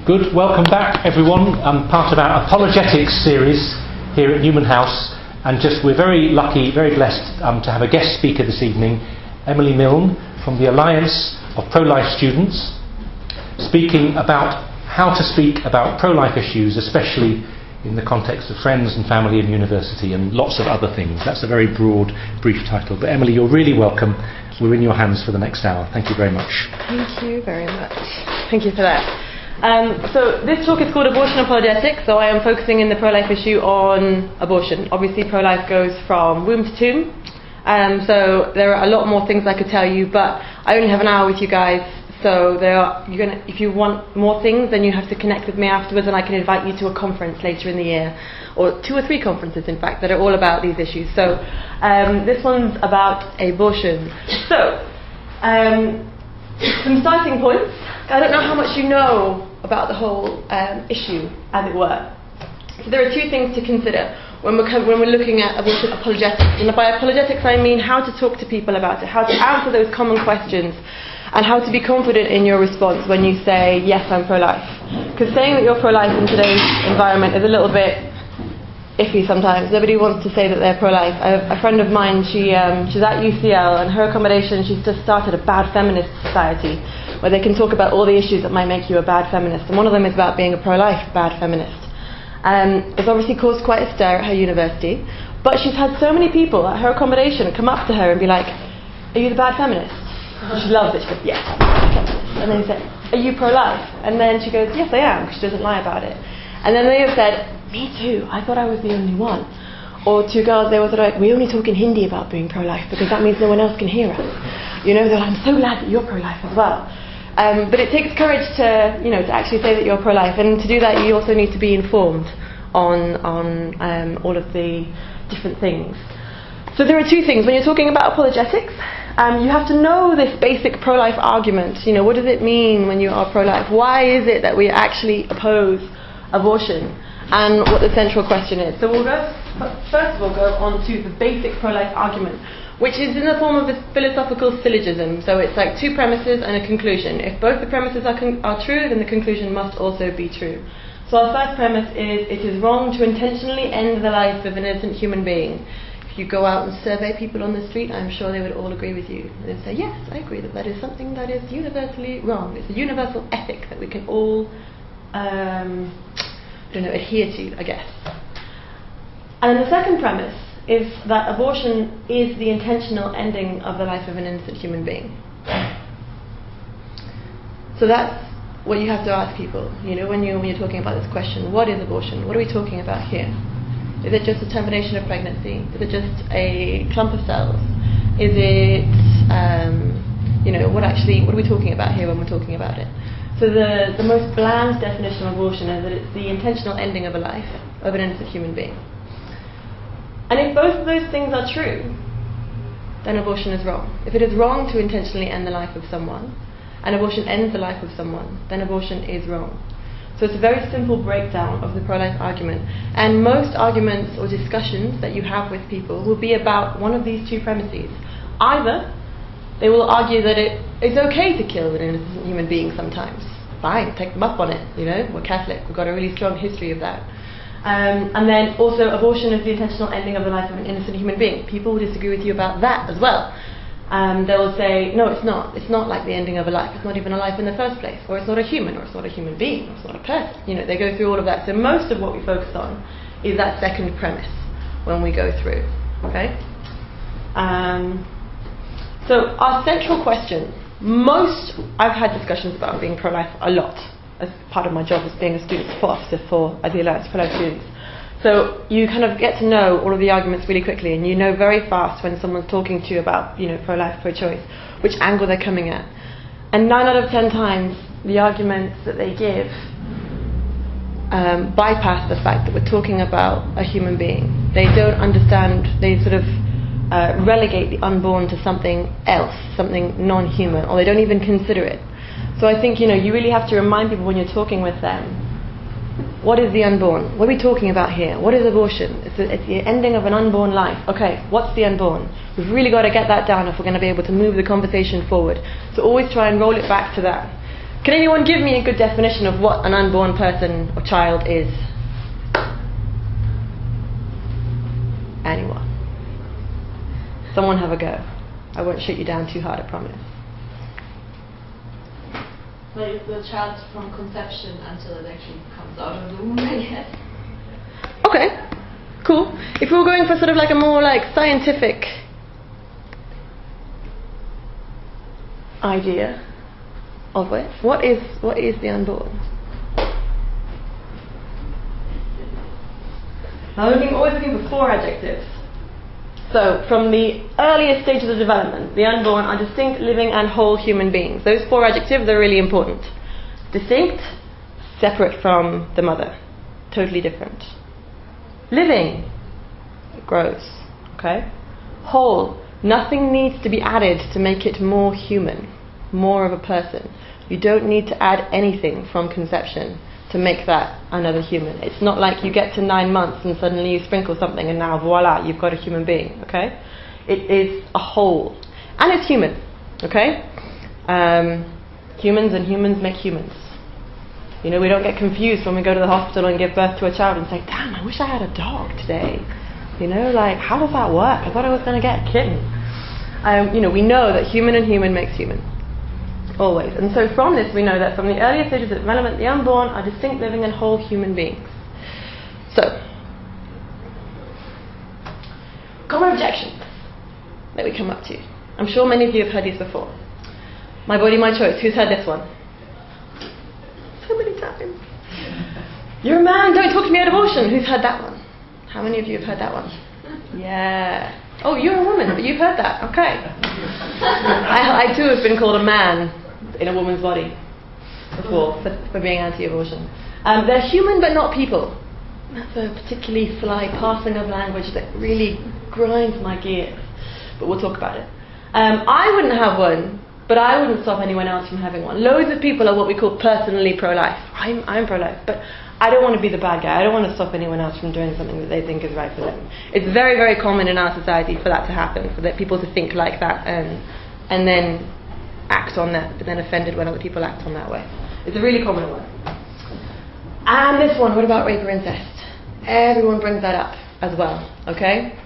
Good. Welcome back, everyone. I'm part of our apologetics series here at Newman House, and we're very lucky, very blessed to have a guest speaker this evening, Emily Milne from the Alliance of Pro-Life Students, speaking about how to speak about pro-life issues, especially in the context of friends and family and university and lots of other things. That's a very broad, brief title. But Emily, you're really welcome. We're in your hands for the next hour. Thank you very much. Thank you very much. Thank you for that. So this talk is called Abortion Apologetics, so I am focusing in the pro-life issue on abortion. Obviously pro-life goes from womb to tomb, so there are a lot more things I could tell you, but I only have an hour with you guys, so if you want more things, then you have to connect with me afterwards, and I can invite you to a conference later in the year, or 2 or 3 conferences in fact, that are all about these issues. So this one's about abortion. So some starting points. I don't know how much you know about the whole issue, as it were. So there are 2 things to consider when we're looking at abortion apologetics. And by apologetics I mean how to talk to people about it, how to answer those common questions, and how to be confident in your response when you say, yes, I'm pro-life. Because saying that you're pro-life in today's environment is a little bit iffy sometimes. Nobody wants to say that they're pro-life. A friend of mine, she's at UCL, and her accommodation, she's just started a bad feminist society where they can talk about all the issues that might make you a bad feminist. And one of them is about being a pro-life bad feminist. It's obviously caused quite a stir at her university, but she's had so many people at her accommodation come up to her and be like, are you the bad feminist? She loves it. She goes, yes. And then he said, are you pro-life? And then she goes, yes, I am, because she doesn't lie about it. And then they have said, me too, I thought I was the only one. Or 2 girls, they were sort of like, we only talk in Hindi about being pro-life because that means no one else can hear us. You know, they're like, I'm so glad that you're pro-life as well. But it takes courage to actually say that you're pro-life, and to do that you also need to be informed on all of the different things. So there are 2 things. When you're talking about apologetics, you have to know this basic pro-life argument. You know, what does it mean when you are pro-life? Why is it that we actually oppose abortion? And what the central question is. So we'll first of all go on to the basic pro-life argument, which is in the form of a philosophical syllogism. So it's like 2 premises and a conclusion. If both the premises are true, then the conclusion must also be true. So our first premise is, it is wrong to intentionally end the life of an innocent human being. If you go out and survey people on the street, I'm sure they would all agree with you. They'd say, yes, I agree that is something that is universally wrong. It's a universal ethic that we can all adhere to, I guess. And the second premise is that abortion is the intentional ending of the life of an innocent human being. So that's what you have to ask people, when you're talking about this question. What is abortion? What are we talking about here? Is it just a termination of pregnancy? Is it just a clump of cells? Is it, what are we talking about here when we're talking about it? So the most bland definition of abortion is that it's the intentional ending of a life of an innocent human being. And if both of those things are true, then abortion is wrong. If it is wrong to intentionally end the life of someone, and abortion ends the life of someone, then abortion is wrong. So it's a very simple breakdown of the pro-life argument. And most arguments or discussions that you have with people will be about one of these 2 premises. Either they will argue that it is okay to kill an innocent human being sometimes. Fine, take them up on it, We're Catholic, we've got a really strong history of that. And then also abortion is the intentional ending of the life of an innocent human being. People will disagree with you about that as well. They'll say, no, it's not. It's not like the ending of a life. It's not even a life in the first place. Or it's not a human, or it's not a human being, or it's not a person. They go through all of that. So most of what we focus on is that second premise when we go through. Okay? So our central question, I've had discussions about being pro-life a lot as part of my job as being a student support officer for the Alliance of Pro-Life Students. So you kind of get to know all of the arguments really quickly, and you know very fast when someone's talking to you about, pro-life, pro-choice, which angle they're coming at. And 9 out of 10 times, the arguments that they give bypass the fact that we're talking about a human being. They don't understand, they sort of relegate the unborn to something else, something non-human, or they don't even consider it. So I think, you really have to remind people when you're talking with them, what is the unborn? What are we talking about here? What is abortion? It's the ending of an unborn life. Okay, what's the unborn? We've really got to get that down if we're going to be able to move the conversation forward. So always try and roll it back to that. Can anyone give me a good definition of what an unborn person or child is? Anyone? Someone have a go. I won't shoot you down too hard, I promise. Like the child from conception until it actually comes out of the womb, I guess. Okay, cool. If we were going for sort of like a more like scientific idea of it, what is the unborn? Now we're always looking for 4 adjectives. So, from the earliest stages of development, the unborn are distinct, living and whole human beings. Those 4 adjectives are really important. Distinct, separate from the mother, totally different. Living, it grows, okay? Whole, nothing needs to be added to make it more human, more of a person. You don't need to add anything from conception to make that another human. It's not like you get to 9 months and suddenly you sprinkle something and now voila, you've got a human being, okay? It is a whole. And it's human, okay? Humans and humans make humans. You know, we don't get confused when we go to the hospital and give birth to a child and say, damn, I wish I had a dog today. You know, like, how does that work? I thought I was going to get a kitten. You know, we know that human and human makes human. Always. And so from this we know that from the earliest stages of development, the unborn are distinct, living and whole human beings. So, common objections that we come up to. I'm sure many of you have heard these before. My body, my choice. Who's heard this one? So many times. You're a man, don't talk to me about abortion. Who's heard that one? How many of you have heard that one? Yeah. Oh, you're a woman, but you've heard that. Okay. I too have been called a man in a woman's body before for being anti-abortion. They're human but not people. That's a particularly sly passing of language that really grinds my gears. But we'll talk about it. I wouldn't have one, but I wouldn't stop anyone else from having one. Loads of people are what we call personally pro-life. I'm pro-life, but I don't want to be the bad guy. I don't want to stop anyone else from doing something that they think is right for them. It's very, very common in our society for that to happen, for people to think like that and then act on that, but then offended when other people act on that way. It's a really common one. And this one, what about rape or incest? Everyone brings that up as well, okay?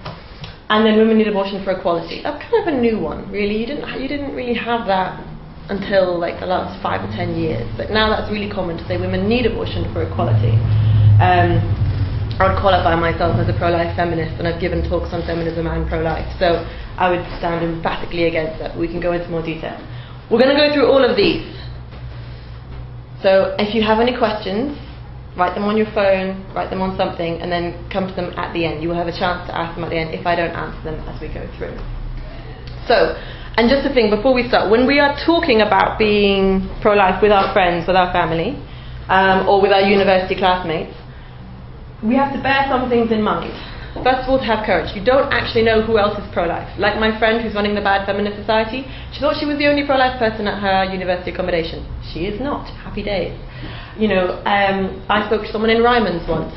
And then women need abortion for equality. That's kind of a new one, really. You didn't really have that until like the last 5 or 10 years. But now that's really common to say women need abortion for equality. I would qualify myself as a pro-life feminist, and I've given talks on feminism and pro-life. So I would stand emphatically against that. We can go into more detail. We're going to go through all of these. So if you have any questions, write them on your phone, write them on something, and then come to them at the end. You will have a chance to ask them at the end if I don't answer them as we go through. So, and just a thing before we start, when we are talking about being pro-life with our friends, with our family, or with our university classmates, we have to bear some things in mind. First of all, to have courage. You don't actually know who else is pro-life. Like my friend who's running the Bad Feminist Society, she thought she was the only pro-life person at her university accommodation. She is not. Happy days. You know, I spoke to someone in Ryman's once.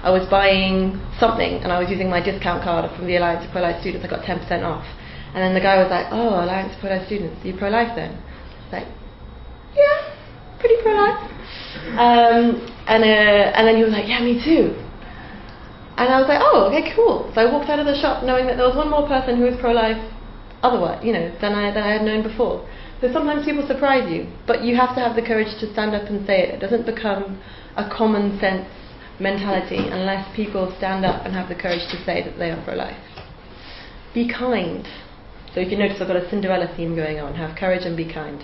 I was buying something and I was using my discount card from the Alliance of Pro-Life Students. I got 10% off. And then the guy was like, oh, Alliance of Pro-Life Students, are you pro-life then? I was like, yeah, pretty pro-life. And then he was like, yeah, me too. And I was like, oh, okay, cool. So I walked out of the shop knowing that there was one more person who was pro-life otherwise, you know, than I had known before. So sometimes people surprise you, but you have to have the courage to stand up and say it. It doesn't become a common sense mentality unless people stand up and have the courage to say that they are pro-life. Be kind. So if you notice, I've got a Cinderella theme going on. Have courage and be kind.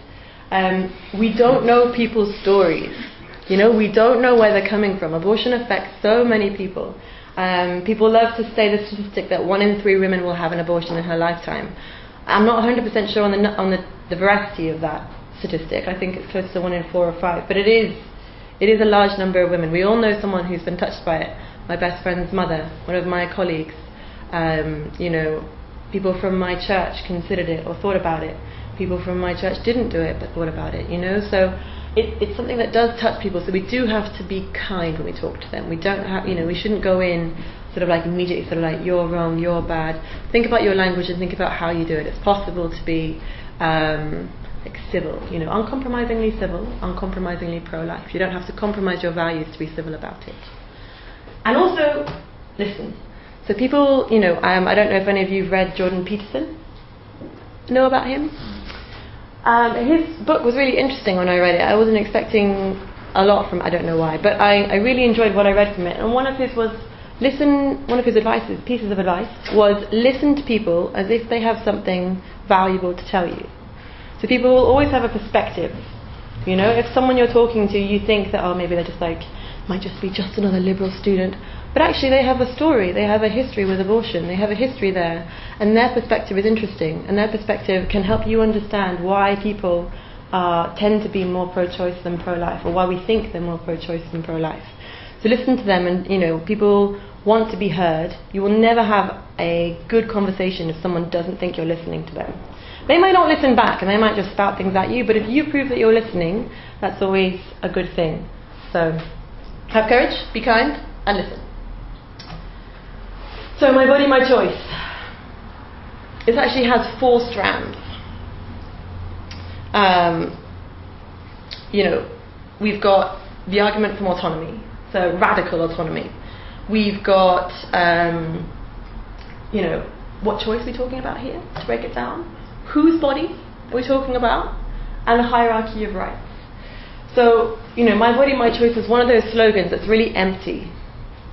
We don't know people's stories. You know, we don't know where they're coming from. Abortion affects so many people. People love to say the statistic that 1 in 3 women will have an abortion in her lifetime. I'm not 100% sure on the veracity of that statistic. I think it's close to 1 in 4 or 5. But it is a large number of women. We all know someone who's been touched by it. My best friend's mother, one of my colleagues, you know, people from my church considered it or thought about it. People from my church didn't do it but thought about it, you know. So it's something that does touch people. So we do have to be kind when we talk to them. We don't have, you know, we shouldn't go in sort of like immediately sort of like you're wrong, you're bad. Think about your language and think about how you do it. It's possible to be like civil, you know, uncompromisingly civil, uncompromisingly pro-life. You don't have to compromise your values to be civil about it. And also, listen. So people, you know, I don't know if any of you have read Jordan Peterson. Know about him? His book was really interesting when I read it. I wasn't expecting a lot from it, I don't know why, but I really enjoyed what I read from it. And one of his pieces of advice was listen to people as if they have something valuable to tell you. So people will always have a perspective. You know, if someone you're talking to, you think that, oh, maybe they're just like, might just be just another liberal student. But actually they have a story, they have a history with abortion, they have a history there, and their perspective is interesting, and their perspective can help you understand why people tend to be more pro-choice than pro-life, or why we think they're more pro-choice than pro-life. So listen to them, and you know, people want to be heard. You will never have a good conversation if someone doesn't think you're listening to them. They might not listen back, and they might just spout things at you, but if you prove that you're listening, that's always a good thing. So have courage, be kind, and listen. So my body, my choice. It actually has 4 strands. You know, we've got the argument from autonomy, so radical autonomy. We've got, you know, what choice are we talking about here, to break it down? Whose body are we talking about? And the hierarchy of rights. So, you know, my body, my choice is one of those slogans that's really empty.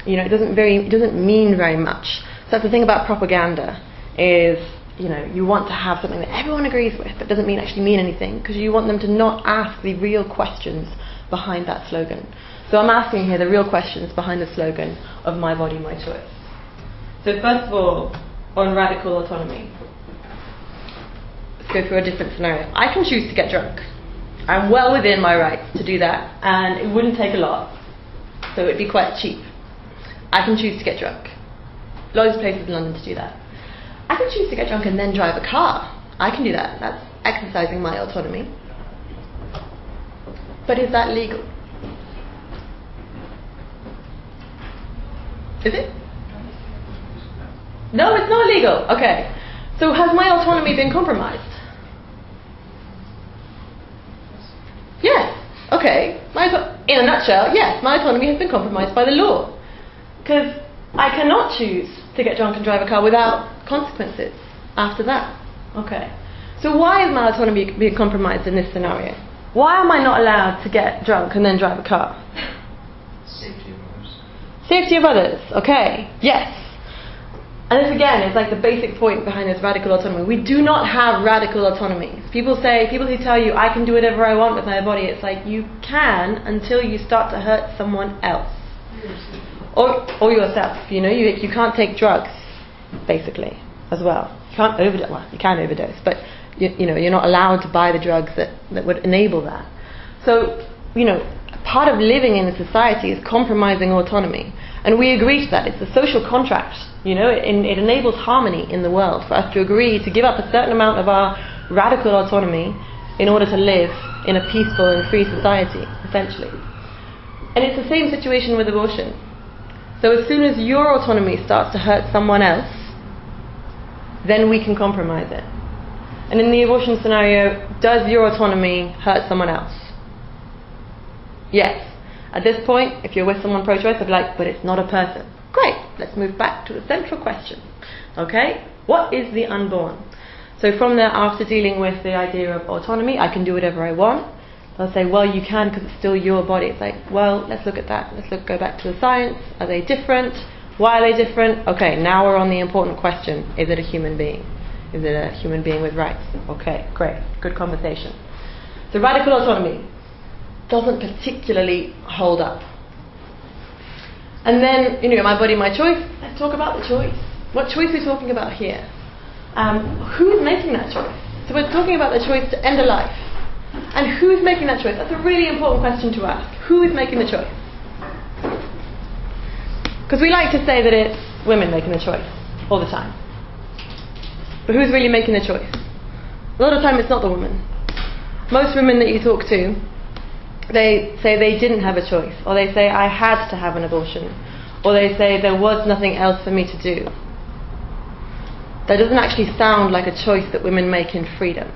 You know, it doesn't mean very much. So that's the thing about propaganda, is, you know, you want to have something that everyone agrees with, but doesn't actually mean anything, because you want them to not ask the real questions behind that slogan. So I'm asking here the real questions behind the slogan of my body, my choice. So first of all, on radical autonomy. Let's go through a different scenario. I can choose to get drunk. I'm well within my rights to do that, and it wouldn't take a lot, so it'd be quite cheap. I can choose to get drunk. Loads of places in London to do that. I can choose to get drunk and then drive a car. I can do that. That's exercising my autonomy. But is that legal? Is it? No, it's not legal. Okay. So has my autonomy been compromised? Yes. Okay. In a nutshell, yes, my autonomy has been compromised by the law. Because I cannot choose to get drunk and drive a car without consequences after that. Okay. So why is my autonomy being compromised in this scenario? Why am I not allowed to get drunk and then drive a car? Safety of others. Safety of others. Okay. Yes. And this again is like the basic point behind this radical autonomy. We do not have radical autonomy. People who tell you I can do whatever I want with my body, it's like you can until you start to hurt someone else. Or yourself, you know, you can't take drugs, basically, as well. You can't overdose. Well, you can overdose, but you know, you're not allowed to buy the drugs that would enable that. So, you know, part of living in a society is compromising autonomy, and we agree to that. It's a social contract. You know, it enables harmony in the world for us to agree to give up a certain amount of our radical autonomy in order to live in a peaceful and free society, essentially. And it's the same situation with abortion. So as soon as your autonomy starts to hurt someone else, then we can compromise it. And in the abortion scenario, does your autonomy hurt someone else? Yes. At this point, if you're with someone pro-choice, I'd be like, but it's not a person. Great, let's move back to the central question. Okay, what is the unborn? So from there, after dealing with the idea of autonomy, I can do whatever I want. They'll say, well, you can because it's still your body. It's like, well, let's look at that. Go back to the science. Are they different? Why are they different? Okay, now we're on the important question. Is it a human being? Is it a human being with rights? Okay, great. Good conversation. So radical autonomy doesn't particularly hold up. And then, you know, my body, my choice. Let's talk about the choice. What choice are we talking about here? Who's making that choice? So we're talking about the choice to end a life. And who's making that choice? That's a really important question to ask. Who is making the choice? Because we like to say that it's women making the choice all the time. But who's really making the choice? A lot of the time it's not the woman. Most women that you talk to, they say they didn't have a choice, or they say I had to have an abortion, or they say there was nothing else for me to do. That doesn't actually sound like a choice that women make in freedom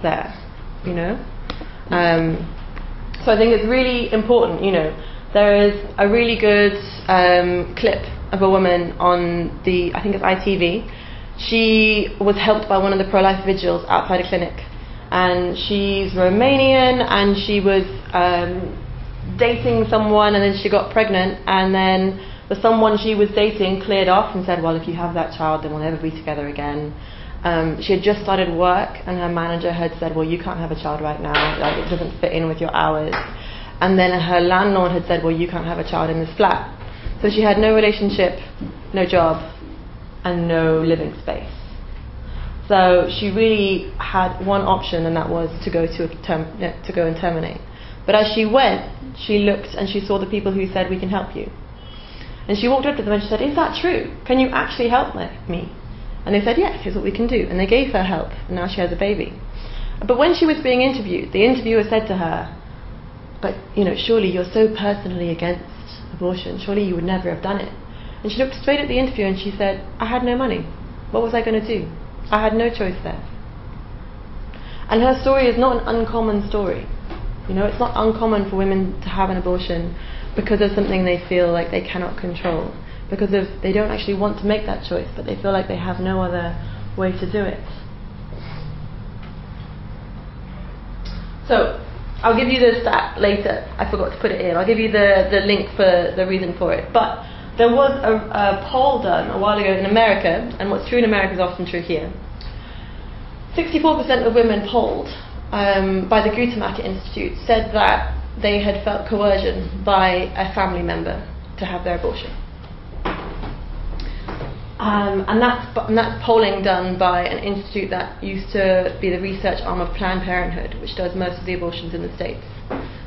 there. you know. So I think it's really important, you know. There is a really good clip of a woman on I think it's ITV. She was helped by one of the pro-life vigils outside a clinic, and she's Romanian, and she was dating someone, and then she got pregnant, and then the someone she was dating cleared off and said, well, if you have that child, then we'll never be together again. She had just started work, and her manager had said, well, you can't have a child right now, like, it doesn't fit in with your hours. And then her landlord had said, well, you can't have a child in this flat. So she had no relationship, no job, and no living space. So she really had one option, and that was to go and terminate. But as she went, she looked and she saw the people who said, we can help you. And she walked up to them and she said, is that true? Can you actually help me? And they said, yes, here's what we can do. And they gave her help, and now she has a baby. But when she was being interviewed, the interviewer said to her, but, you know, surely you're so personally against abortion, surely you would never have done it. And she looked straight at the interviewer and she said, I had no money. What was I going to do? I had no choice there. And her story is not an uncommon story. You know, it's not uncommon for women to have an abortion because of something they feel like they cannot control, because they don't actually want to make that choice, but they feel like they have no other way to do it. So, I'll give you the stat later. I forgot to put it in. I'll give you the link for the reason for it. But there was a poll done a while ago in America, and what's true in America is often true here. 64% of women polled by the Guttemacher Institute said that they had felt coercion by a family member to have their abortion. And that's polling done by an institute that used to be the research arm of Planned Parenthood, which does most of the abortions in the States.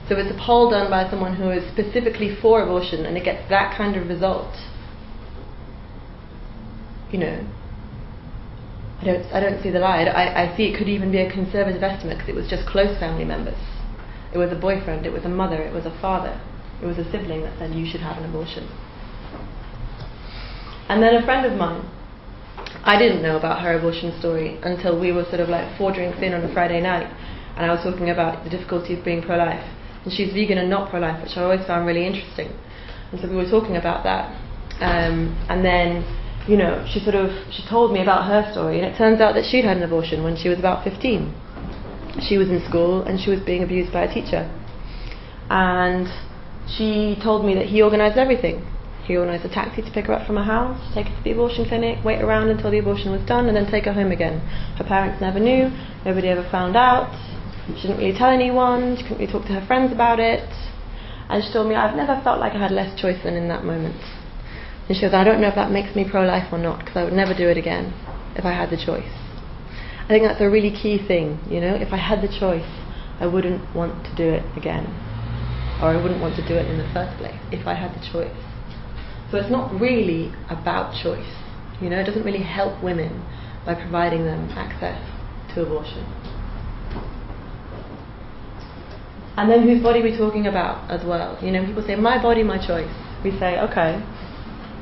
So it's a poll done by someone who is specifically for abortion, and it gets that kind of result. You know, I don't see the lie. I see it could even be a conservative estimate because it was just close family members. It was a boyfriend, it was a mother, it was a father, it was a sibling that said you should have an abortion. And then a friend of mine, I didn't know about her abortion story until we were sort of like 4 drinks in on a Friday night, and I was talking about the difficulty of being pro-life. And she's vegan and not pro-life, which I always found really interesting. And so we were talking about that. And then, you know, she told me about her story, and it turns out that she'd had an abortion when she was about 15. She was in school and she was being abused by a teacher. And she told me that he organised everything. He organised a taxi to pick her up from her house, take her to the abortion clinic, wait around until the abortion was done, and then take her home again. Her parents never knew, nobody ever found out. She didn't really tell anyone, she couldn't really talk to her friends about it. And she told me, I've never felt like I had less choice than in that moment. And she goes, I don't know if that makes me pro-life or not, because I would never do it again if I had the choice. I think that's a really key thing, you know. If I had the choice, I wouldn't want to do it again. Or I wouldn't want to do it in the first place, if I had the choice. So it's not really about choice, you know. It doesn't really help women by providing them access to abortion. And then whose body are we talking about as well? You know, people say, my body, my choice. We say, okay,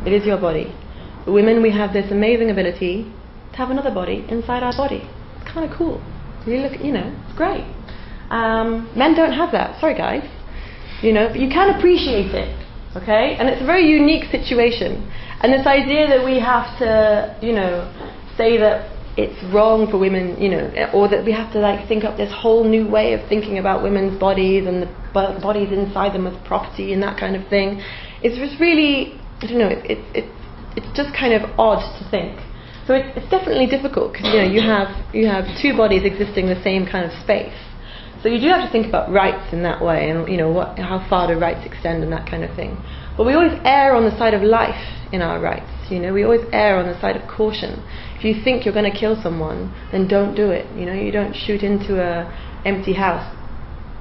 it is your body. But women, we have this amazing ability to have another body inside our body. It's kind of cool. You look, you know, it's great. Men don't have that. Sorry, guys. You know, but you can appreciate it. Okay, and it's a very unique situation, and this idea that we have to, you know, say that it's wrong for women, you know, or that we have to like think up this whole new way of thinking about women's bodies and the bodies inside them as property and that kind of thing. It's just really, I don't know, it's just kind of odd to think. So it's definitely difficult because, you know, you have 2 bodies existing in the same kind of space. So you do have to think about rights in that way, and, you know, how far do rights extend and that kind of thing. But we always err on the side of life in our rights, you know. We always err on the side of caution. If you think you're going to kill someone, then don't do it. You know, you don't shoot into an empty house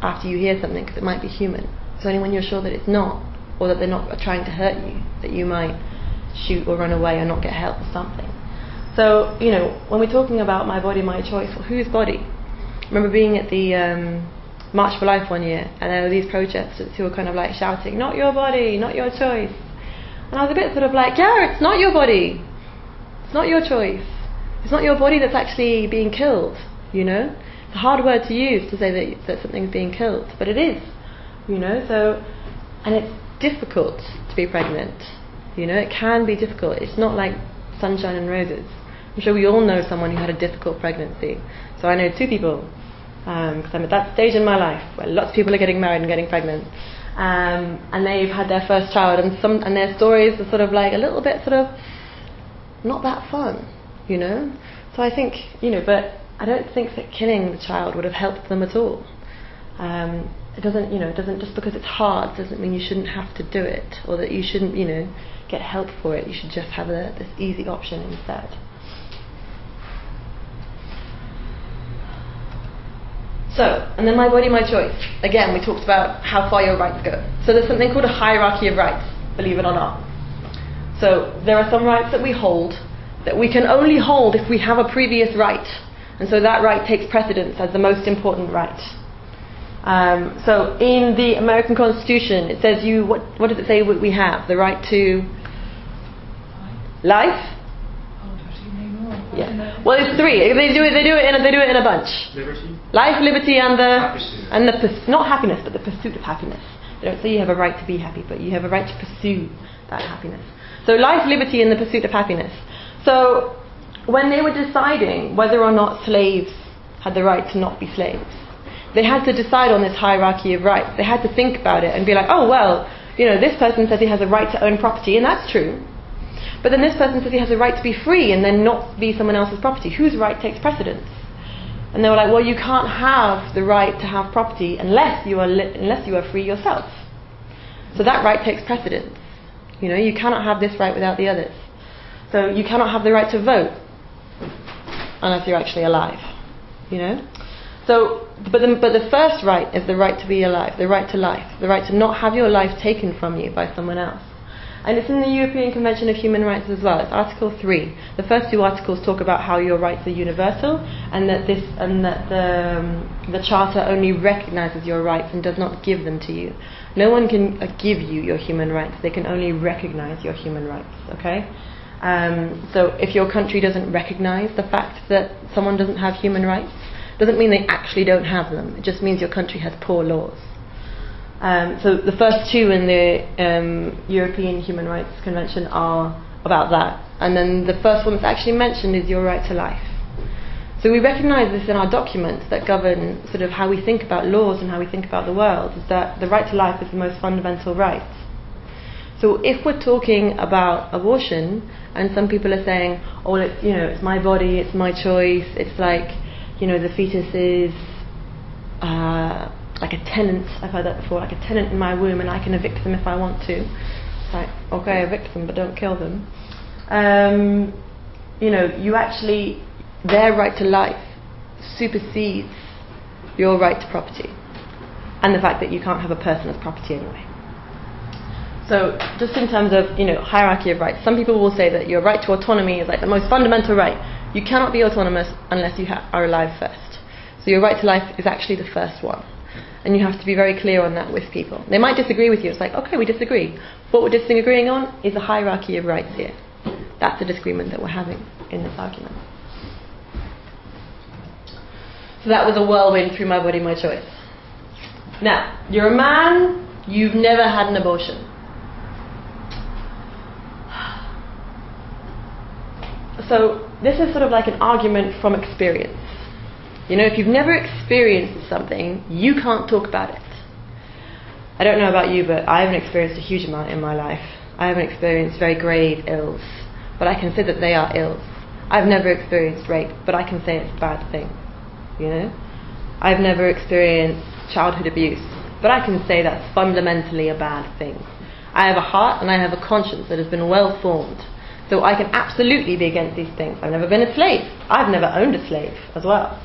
after you hear something because it might be human. It's only when you're sure that it's not, or that they're not trying to hurt you, that you might shoot or run away or not get help or something. So, you know, when we're talking about my body, my choice, well, whose body? I remember being at the March for Life one year, and there were these protesters who were kind of like shouting, not your body, not your choice. And I was a bit sort of like, yeah, it's not your body. It's not your choice. It's not your body that's actually being killed, you know. It's a hard word to use to say that something's being killed, but it is, you know. So, and it's difficult to be pregnant, you know. It can be difficult. It's not like sunshine and roses. I'm sure we all know someone who had a difficult pregnancy. So I know two people, because I'm at that stage in my life where lots of people are getting married and getting pregnant, and they've had their first child, and their stories are sort of like a little bit sort of not that fun, you know. So I think, you know, but I don't think that killing the child would have helped them at all. It doesn't, you know, it doesn't, just because it's hard doesn't mean you shouldn't have to do it, or that you shouldn't, you know, get help for it. You should just have this easy option instead. So, and then my body, my choice. Again, we talked about how far your rights go. So there's something called a hierarchy of rights, believe it or not. So there are some rights that we hold that we can only hold if we have a previous right. And so that right takes precedence as the most important right. So in the American Constitution, it says what does it say we have? The right to life? Yeah. Well, it's three. They do it in a bunch. Liberty? Life, liberty, and Happiness. not happiness, but the pursuit of happiness. They don't say you have a right to be happy, but you have a right to pursue that happiness. So life, liberty, and the pursuit of happiness. So when they were deciding whether or not slaves had the right to not be slaves, they had to decide on this hierarchy of rights. They had to think about it and be like, oh well, you know, this person says he has a right to own property, and that's true. But then this person says he has a right to be free and then not be someone else's property. Whose right takes precedence? And they were like, well, you can't have the right to have property unless you are free yourself. So that right takes precedence. You know, you cannot have this right without the others. So you cannot have the right to vote unless you're actually alive. You know. So, but the first right is the right to be alive, the right to life, the right to not have your life taken from you by someone else. And it's in the European Convention of Human Rights as well. It's Article 3. The first two articles talk about how your rights are universal, and that the Charter only recognises your rights and does not give them to you. No one can give you your human rights. They can only recognise your human rights. Okay. So if your country doesn't recognise the fact that someone doesn't have human rights, doesn't mean they actually don't have them. It just means your country has poor laws. So the first two in the European Human Rights Convention are about that. And then the first one that's actually mentioned is your right to life. So we recognise this in our documents that govern sort of how we think about laws and how we think about the world, is that the right to life is the most fundamental right. So if we're talking about abortion, and some people are saying, oh, well, it's, you know, it's my body, it's my choice, it's like, you know, the fetus is like a tenant, I've heard that before, like a tenant in my womb, and I can evict them if I want to. It's like, okay, evict them, but don't kill them. You know, you actually, their right to life supersedes your right to property, and the fact that you can't have a person as property anyway. So, just in terms of, you know, hierarchy of rights, some people will say that your right to autonomy is like the most fundamental right. You cannot be autonomous unless you are alive first. So your right to life is actually the first one. And you have to be very clear on that with people. They might disagree with you. It's like, okay, we disagree. What we're disagreeing on is a hierarchy of rights here. That's the disagreement that we're having in this argument. So that was a whirlwind through my body, my choice. Now, you're a man, you've never had an abortion. So this is sort of like an argument from experience. You know, if you've never experienced something, you can't talk about it. I don't know about you, but I haven't experienced a huge amount in my life. I haven't experienced very grave ills, but I can say that they are ills. I've never experienced rape, but I can say it's a bad thing. You know? I've never experienced childhood abuse, but I can say that's fundamentally a bad thing. I have a heart and I have a conscience that has been well formed. So I can absolutely be against these things. I've never been a slave. I've never owned a slave as well.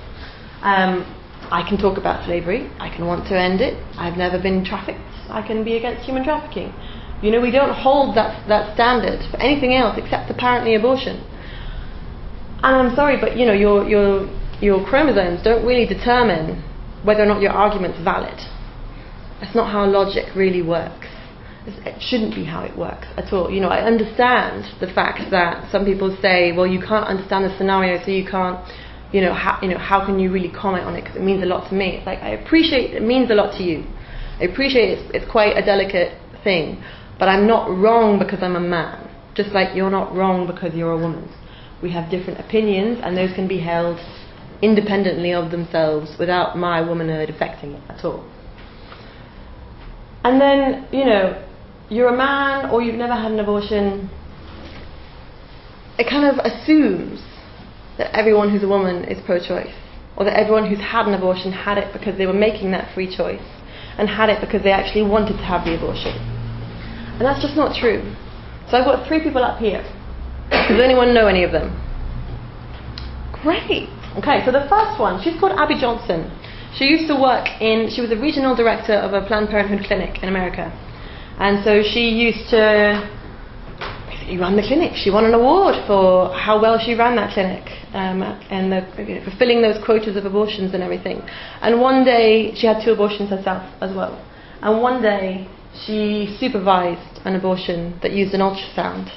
I can talk about slavery. I can want to end it. I've never been trafficked. I can be against human trafficking. You know, we don't hold that standard for anything else except apparently abortion. And I'm sorry, but you know, your chromosomes don't really determine whether or not your argument's valid. That's not how logic really works. It shouldn't be how it works at all. You know, I understand the fact that some people say, well, you can't understand the scenario, so you can't how can you really comment on it, because it means a lot to me. It's like, I appreciate it means a lot to you. I appreciate it's quite a delicate thing, but I'm not wrong because I'm a man, just like you're not wrong because you're a woman. We have different opinions, and those can be held independently of themselves without my womanhood affecting it at all. And then, you're a man or you've never had an abortion, it kind of assumes that everyone who's a woman is pro-choice, or that everyone who's had an abortion had it because they were making that free choice, and had it because they actually wanted to have the abortion. And that's just not true. So I've got 3 people up here. Does anyone know any of them? Great. Okay, so the first one, she's called Abby Johnson. She was a regional director of a Planned Parenthood clinic in America. And so she used to basically run the clinic. She won an award for how well she ran that clinic, and fulfilling those quotas of abortions and everything. And one day, she had 2 abortions herself as well. And one day, she supervised an abortion that used an ultrasound.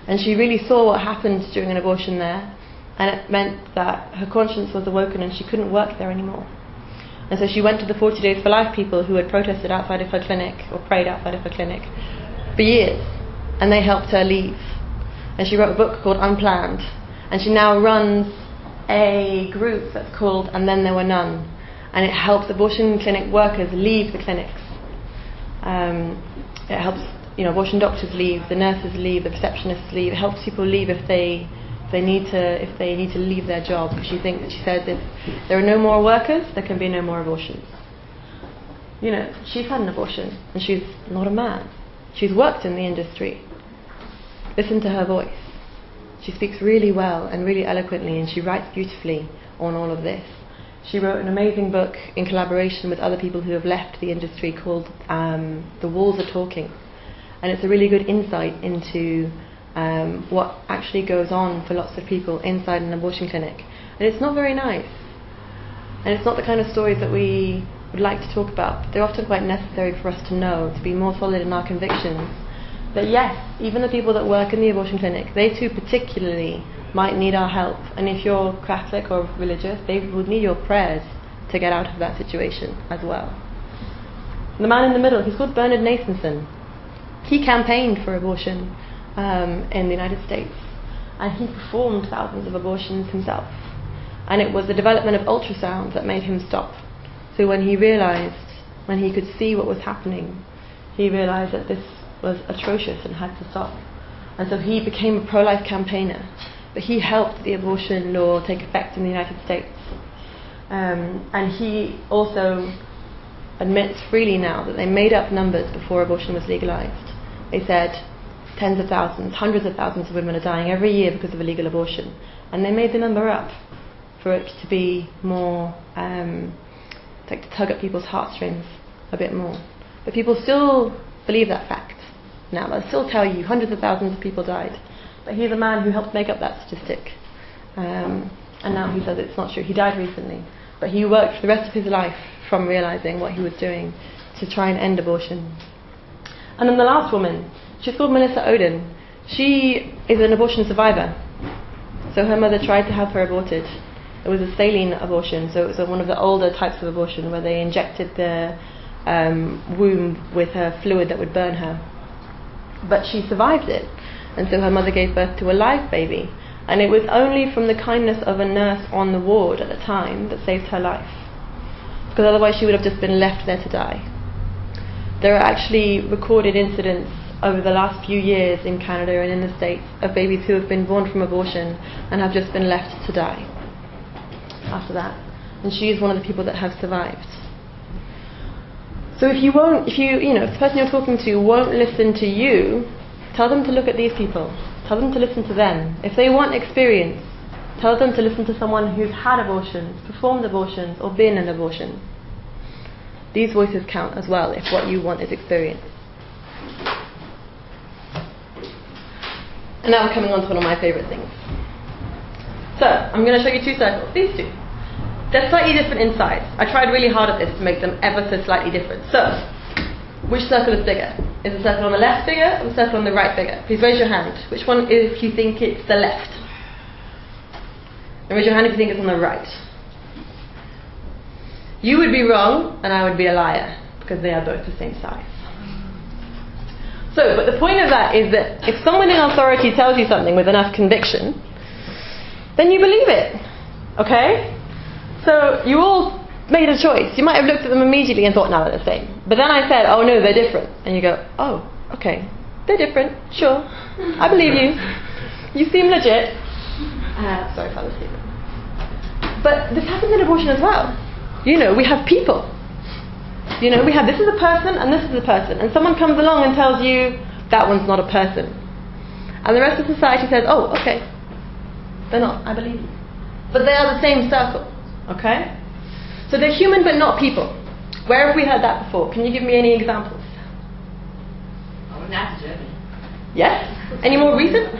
And she really saw what happened during an abortion there. And it meant that her conscience was awoken and she couldn't work there anymore. And so she went to the 40 Days for Life people who had protested outside of her clinic, or prayed outside of her clinic, for years. And they helped her leave. And she wrote a book called Unplanned. And she now runs a group that's called And Then There Were None. And it helps abortion clinic workers leave the clinics. It helps, abortion doctors leave, the nurses leave, the receptionists leave. It helps people leave if they need to leave their job. She says if there are no more workers, there can be no more abortions. She's had an abortion and she's not a man. She's worked in the industry. Listen to her voice. She speaks really well and really eloquently, and she writes beautifully on all of this. She wrote an amazing book in collaboration with other people who have left the industry called The Walls Are Talking. And it's a really good insight into what actually goes on for lots of people inside an abortion clinic. And it's not very nice. And it's not the kind of stories that we would like to talk about. But they're often quite necessary for us to know, to be more solid in our convictions. That yes, even the people that work in the abortion clinic, they too particularly might need our help. And if you're Catholic or religious, they would need your prayers to get out of that situation as well. The man in the middle, he's called Bernard Nathanson. He campaigned for abortion in the United States, and he performed thousands of abortions himself. And it was the development of ultrasound that made him stop. So when he could see what was happening, he realized that this was atrocious and had to stop. And so he became a pro-life campaigner, but he helped the abortion law take effect in the United States. And he also admits freely now that they made up numbers before abortion was legalized. They said tens of thousands, hundreds of thousands of women are dying every year because of illegal abortion. And they made the number up for it to be more, to tug at people's heartstrings a bit more. But people still believe that fact. Now, they'll still tell you hundreds of thousands of people died. But he's a man who helped make up that statistic. And now he says it's not true. He died recently. But he worked for the rest of his life from realizing what he was doing to try and end abortion. And then the last woman, she's called Melissa Oden. She is an abortion survivor. So her mother tried to have her aborted. It was a saline abortion, so it was one of the older types of abortion where they injected the womb with a fluid that would burn her. But she survived it, and so her mother gave birth to a live baby. And it was only from the kindness of a nurse on the ward at the time that saved her life, because otherwise she would have just been left there to die. There are actually recorded incidents over the last few years in Canada and in the States of babies who have been born from abortion and have just been left to die after that. And she is one of the people that have survived. So if the person you're talking to won't listen to you, tell them to look at these people. Tell them to listen to them. If they want experience, tell them to listen to someone who's had abortions, performed abortions, or been an abortion. These voices count as well if what you want is experience. And now we're coming on to one of my favourite things. So, I'm going to show you 2 circles. These 2. They're slightly different in size. I tried really hard at this to make them ever so slightly different. So, which circle is bigger? Is the circle on the left bigger or the circle on the right bigger? Please raise your hand. Which one if you think it's the left? And raise your hand if you think it's on the right. You would be wrong, and I would be a liar, because they are both the same size. So, but the point of that is that if someone in authority tells you something with enough conviction, then you believe it. Okay? So, you all made a choice. You might have looked at them immediately and thought, no, they're the same. But then I said, oh no, they're different. And you go, oh, okay. They're different, sure. I believe you. You seem legit. Sorry if I was sleeping. But this happens in abortion as well. You know, we have people. You know, we have this is a person and this is a person. And someone comes along and tells you, that one's not a person. And the rest of society says, oh, okay. They're not, I believe you. But they are the same circle. Okay? So they're human but not people. Where have we heard that before? Can you give me any examples? Oh, Nazi Germany. Yes? Any more recent?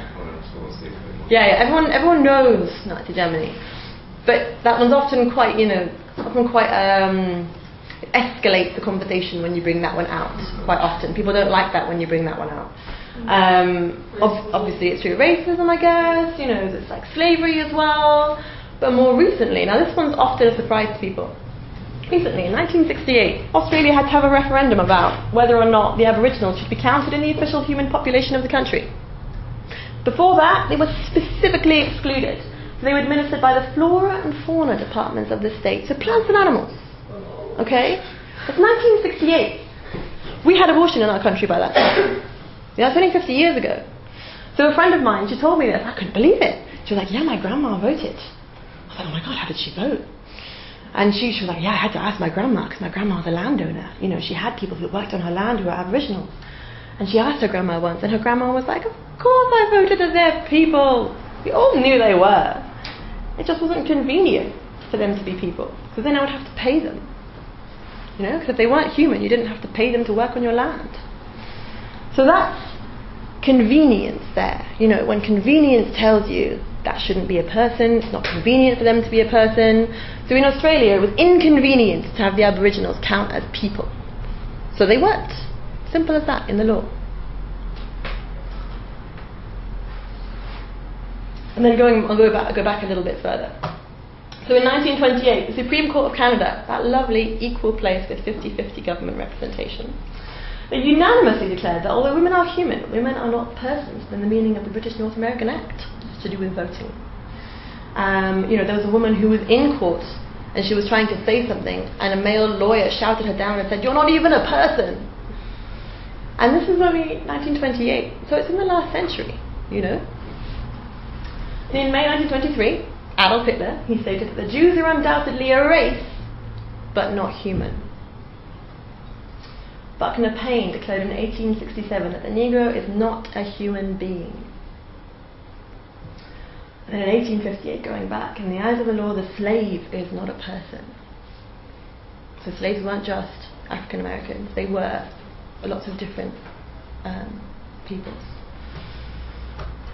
Yeah, everyone knows Nazi Germany. But that one's often quite, it escalates the conversation when you bring that one out, quite often. People don't like that when you bring that one out. Obviously it's through racism, I guess, there's like slavery as well. But more recently, now this one's often a surprise to people. Recently, in 1968, Australia had to have a referendum about whether or not the Aboriginals should be counted in the official human population of the country. Before that, they were specifically excluded. They were administered by the flora and fauna departments of the state, so plants and animals. Okay? It's 1968. We had abortion in our country by that time. Yeah, that's only 50 years ago. So a friend of mine, she told me this. I couldn't believe it. She was like, yeah, my grandma voted. I was like, oh my God, how did she vote? And she was like, yeah, I had to ask my grandma, because my grandma was a landowner. She had people who worked on her land who were Aboriginals. And she asked her grandma once, and her grandma was like, of course I voted as their people. We all knew they were. It just wasn't convenient for them to be people, because then I would have to pay them. Because if they weren't human, you didn't have to pay them to work on your land. So that's convenience there. When convenience tells you that shouldn't be a person, it's not convenient for them to be a person. So in Australia, it was inconvenient to have the Aboriginals count as people. So they weren't. Simple as that in the law. And then I'll go back a little bit further. So in 1928, the Supreme Court of Canada, that lovely equal place with 50-50 government representation, they unanimously declared that although women are human, women are not persons in the meaning of the British North American Act to do with voting. There was a woman who was in court and she was trying to say something, and a male lawyer shouted her down and said, "You're not even a person." And this is only 1928, so it's in the last century, In May 1923, Adolf Hitler, he stated that the Jews are undoubtedly a race, but not human. Buckner Payne declared in 1867 that the Negro is not a human being. And then in 1858, going back, in the eyes of the law, the slave is not a person. So slaves weren't just African Americans, they were lots of different peoples.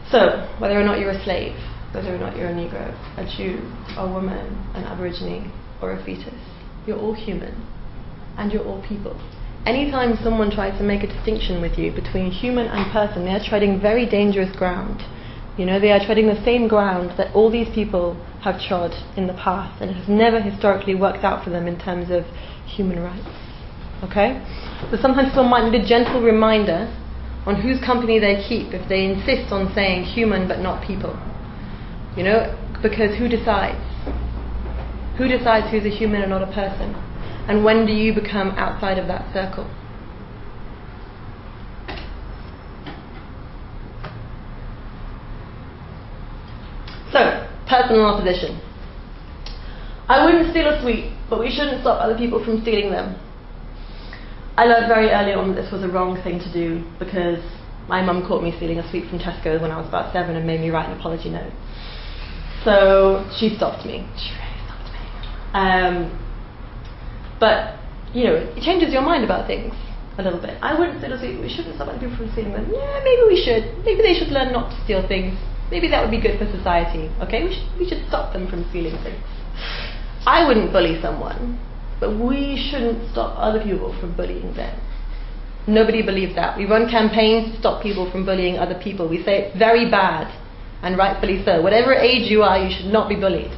So, whether or not you're a slave, whether or not you're a Negro, a Jew, a woman, an Aborigine, or a fetus, you're all human, and you're all people. Anytime someone tries to make a distinction with you between human and person, they are treading very dangerous ground. They are treading the same ground that all these people have trod in the past, and it has never historically worked out for them in terms of human rights. Okay? So sometimes people might need a gentle reminder on whose company they keep if they insist on saying human but not people. Because who decides? Who decides who's a human and not a person? And when do you become outside of that circle? So, personal opposition. I wouldn't steal a sweet, but we shouldn't stop other people from stealing them. I learned very early on that this was a wrong thing to do, because my mum caught me stealing a sweet from Tesco's when I was about 7 and made me write an apology note. So she stopped me. She really stopped me. But, it changes your mind about things a little bit. I wouldn't steal a sweet, we shouldn't stop other people from stealing them. Yeah, maybe we should. Maybe they should learn not to steal things. Maybe that would be good for society. Okay, we should stop them from stealing things. I wouldn't bully someone, but we shouldn't stop other people from bullying them. Nobody believes that. We run campaigns to stop people from bullying other people. We say it's very bad and rightfully so. Whatever age you are, you should not be bullied.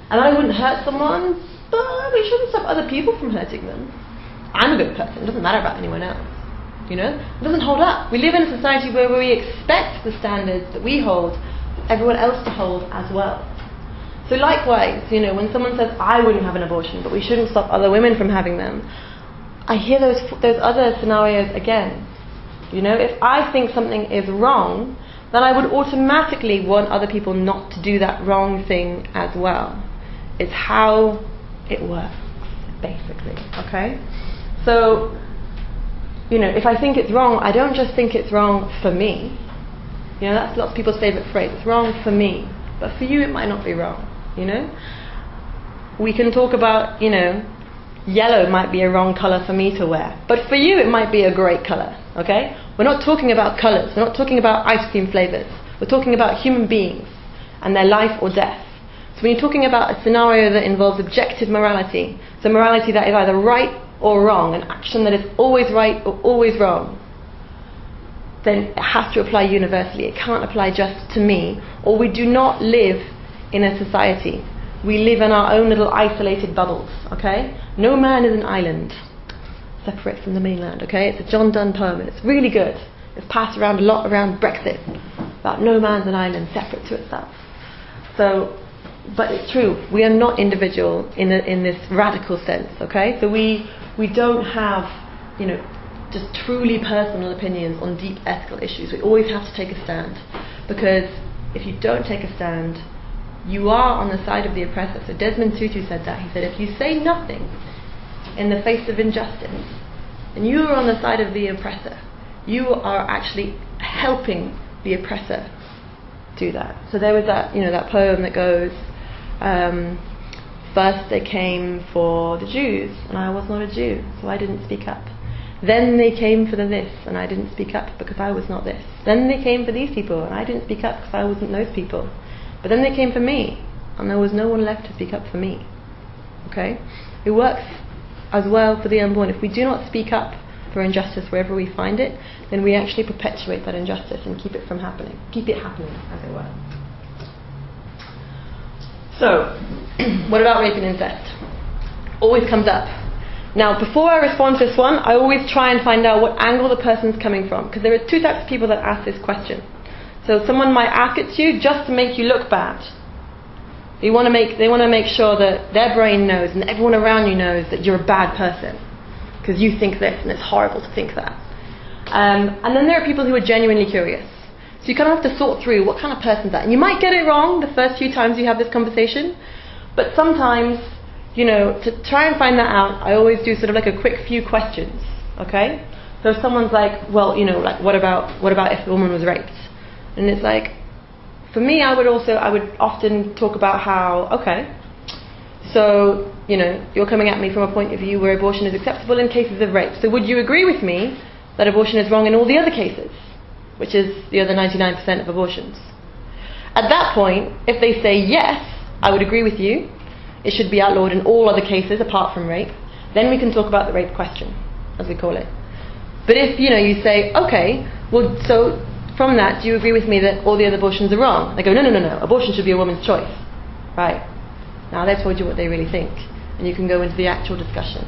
And I wouldn't hurt someone, but we shouldn't stop other people from hurting them. I'm a good person. It doesn't matter about anyone else. You know? It doesn't hold up. We live in a society where we expect the standards that we hold everyone else to hold as well. So likewise, you know, when someone says, I wouldn't have an abortion, but we shouldn't stop other women from having them, I hear those other scenarios again. You know, if I think something is wrong, then I would automatically want other people not to do that wrong thing as well. It's how it works, basically, okay? So, you know, if I think it's wrong, I don't just think it's wrong for me. You know, that's lots of people's favourite phrase. It's wrong for me. But for you, it might not be wrong, you know? We can talk about, you know, yellow might be a wrong colour for me to wear. But for you, it might be a great colour, okay? We're not talking about colours. We're not talking about ice cream flavours. We're talking about human beings and their life or death. So when you're talking about a scenario that involves objective morality, so morality that is either right or wrong, an action that is always right or always wrong, then it has to apply universally. It can't apply just to me, or we do not live in a society. We live in our own little isolated bubbles, okay? No man is an island separate from the mainland, okay? It's a John Donne poem, and it's really good. It's passed around a lot around Brexit, about no man's an island separate to itself. So, but it's true, we are not individual in this radical sense, okay? So we don't have, you know, just truly personal opinions on deep ethical issues. We always have to take a stand, because if you don't take a stand, you are on the side of the oppressor. So Desmond Tutu said that. He said, if you say nothing in the face of injustice, and you are on the side of the oppressor, you are actually helping the oppressor do that. So there was that, you know, that poem that goes, first they came for the Jews, and I was not a Jew, so I didn't speak up. Then they came for the this, and I didn't speak up because I was not this. Then they came for these people, and I didn't speak up because I wasn't those people. But then they came for me, and there was no one left to speak up for me. Okay? It works as well for the unborn. If we do not speak up for injustice wherever we find it, then we actually perpetuate that injustice and keep it from happening. Keep it happening, as it were. So, what about rape and incest? Always comes up. Now, before I respond to this one, I always try and find out what angle the person's coming from, because there are two types of people that ask this question. So someone might ask it to you just to make you look bad. They want to make sure that their brain knows and everyone around you knows that you're a bad person because you think this and it's horrible to think that. And then there are people who are genuinely curious. So you kind of have to sort through what kind of person is that. And you might get it wrong the first few times you have this conversation, but sometimes, you know, to try and find that out, I always do sort of like a quick few questions, okay? So if someone's like, well, you know, like what about if the woman was raped? And it's like, for me, I would often talk about how, okay, so, you know, you're coming at me from a point of view where abortion is acceptable in cases of rape. So would you agree with me that abortion is wrong in all the other cases, which is the other 99% of abortions? At that point, if they say yes, I would agree with you, it should be outlawed in all other cases apart from rape, then we can talk about the rape question, as we call it. But if, you know, you say, okay, well, so from that, do you agree with me that all the other abortions are wrong? They go, no, abortion should be a woman's choice. Right. Now they've told you what they really think, and you can go into the actual discussion.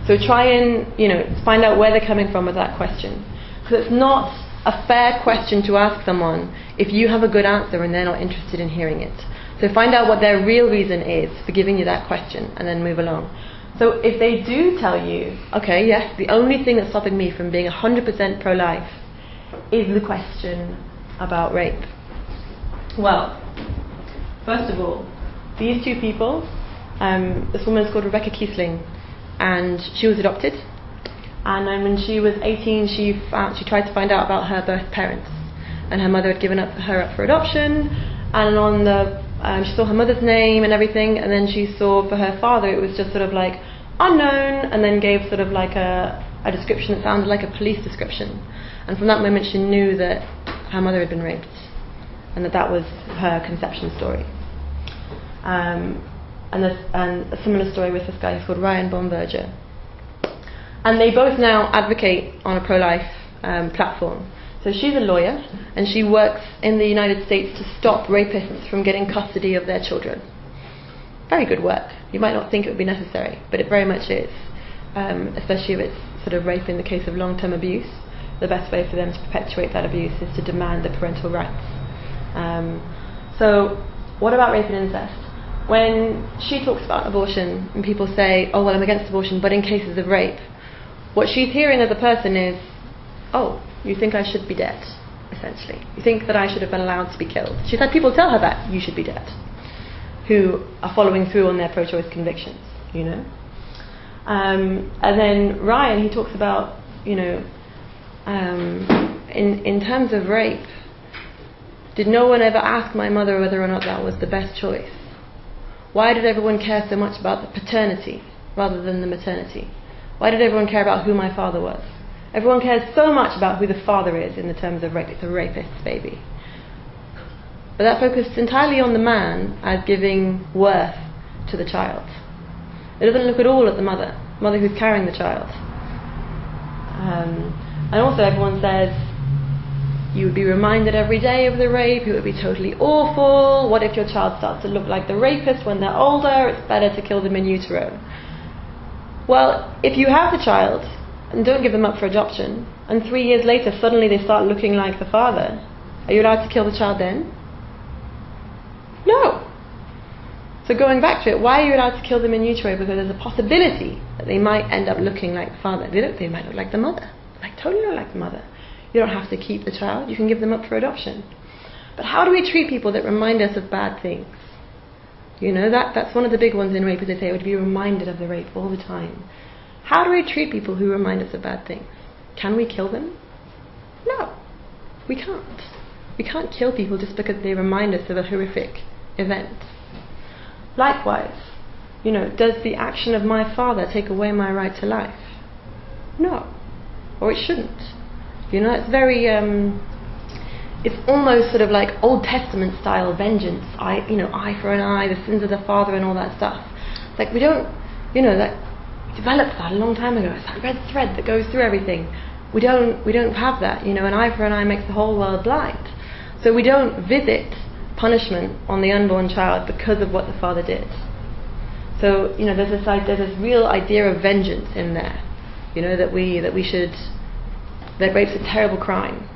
So try and, you know, find out where they're coming from with that question. Because it's not a fair question to ask someone if you have a good answer and they're not interested in hearing it. So find out what their real reason is for giving you that question, and then move along. So if they do tell you, okay, yes, the only thing that's stopping me from being 100% pro-life is the question about rape. Well, first of all, these two people, this woman is called Rebecca Kiesling, and she was adopted. And when she was 18, she tried to find out about her birth parents, and her mother had given her up for adoption. And on the she saw her mother's name and everything, and then she saw for her father it was just sort of like unknown, and then gave sort of like a description that sounded like a police description. And from that moment she knew that her mother had been raped, and that was her conception story. And a similar story with this guy who's called Ryan Baumberger. And they both now advocate on a pro-life platform. So she's a lawyer, and she works in the United States to stop rapists from getting custody of their children. Very good work. You might not think it would be necessary, but it very much is, especially if it's sort of rape in the case of long-term abuse. The best way for them to perpetuate that abuse is to demand the parental rights. So what about rape and incest? When she talks about abortion and people say, oh, well, I'm against abortion, but in cases of rape, what she's hearing as a person is, oh, you think I should be dead, essentially. You think that I should have been allowed to be killed. She's had people tell her that, you should be dead, who are following through on their pro-choice convictions, you know. And then Ryan, he talks about, you know, in terms of rape, did no one ever ask my mother whether or not that was the best choice? Why did everyone care so much about the paternity rather than the maternity? Why did everyone care about who my father was? Everyone cares so much about who the father is in the terms of rape. It's a rapist's baby. But that focused entirely on the man as giving worth to the child. It doesn't look at all at the mother who's carrying the child. And also everyone says, you would be reminded every day of the rape, it would be totally awful, what if your child starts to look like the rapist when they're older, it's better to kill them in utero. Well, if you have the child and don't give them up for adoption, and 3 years later suddenly they start looking like the father, are you allowed to kill the child then? No. So going back to it, why are you allowed to kill them in utero? Because there's a possibility that they might end up looking like the father. They might look like the mother. Like totally look like the mother. You don't have to keep the child, you can give them up for adoption. But how do we treat people that remind us of bad things? You know, that's one of the big ones in rape, is they say, would be reminded of the rape all the time. How do we treat people who remind us of bad things? Can we kill them? No, we can't. We can't kill people just because they remind us of a horrific event. Likewise, you know, does the action of my father take away my right to life? No, or it shouldn't. You know, it's very, it's almost sort of like Old Testament style vengeance. Eye for an eye, the sins of the father and all that stuff. It's like we don't, you know, that we developed that a long time ago. It's that red thread that goes through everything. We don't have that. You know, an eye for an eye makes the whole world blind. So we don't visit punishment on the unborn child because of what the father did. So, you know, there's this real idea of vengeance in there. You know, that rape's a terrible crime,